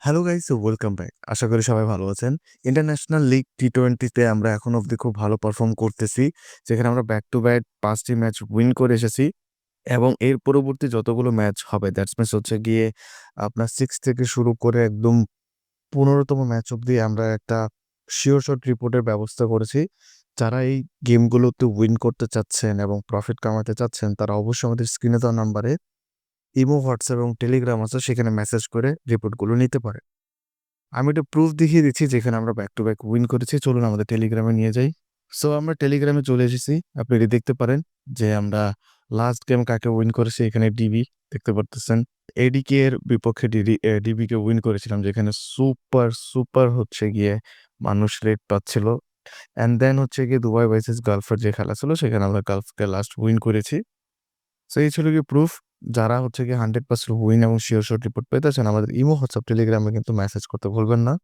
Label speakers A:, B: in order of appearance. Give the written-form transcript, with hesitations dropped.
A: Hello guys, welcome back. আশা করি সবাই ভালো আছেন। ইন্টারন্যাশনাল লিগ টি-20 আমরা এখন অবধি খুব ভালো পারফর্ম করতেছি। যেখানে আমরা back to back ৫ T match win করে এসেছি এবং এর পরবর্তী যতগুলো ম্যাচ হবে দ্যাটস মিনস হচ্ছে গিয়ে আপনার 6 থেকে শুরু করে একদম ১৫তম ম্যাচ অবধি আমরা একটা শিওর শট রিপোর্টের ব্যবস্থা করেছি। যারা এই গেমগুলোতে উইন করতে চাচ্ছেন এবং প্রফিট কামাতে চাচ্ছেন তারা অবশ্যই আমাদের স্ক্রিনে দেওয়া নাম্বারে ইমো, হোয়াটসঅ্যাপ এবং টেলিগ্রাম আছে, সেখানে মেসেজ করে রিপোর্টগুলো নিতে পারেন। আমি একটা প্রুফ দেখিয়ে দিচ্ছি যেখানে আমরা ব্যাক টু ব্যাক উইন করেছি। চলুন আমাদের টেলিগ্রামে নিয়ে যাই। সো আমরা টেলিগ্রামে চলে এসেছি। আপনি এটি দেখতে পারেন যে আমরা লাস্ট গেম কাকে উইন করেছি। এখানে ডিবি দেখতে পারতেছেন। এডিকে এর বিপক্ষে ডিবিকে উইন করেছিলাম, যেখানে সুপার হচ্ছে গিয়ে মানুষ রেট পাচ্ছিল। অ্যান্ড দেন হচ্ছে গিয়ে দুবাই ভার্সেস গালফের যে খেলা ছিল সেখানে আমরা গালফকে লাস্ট উইন করেছি। সো এই ছিল গিয়ে প্রুফ। যারা হচ্ছে গিয়ে 100% উইন এবং শিওর শট রিপোর্ট পেতে চান আমাদের ইমো, হোয়াটসঅ্যাপ, টেলিগ্রামে কিন্তু মেসেজ করতে ভুলবেন না।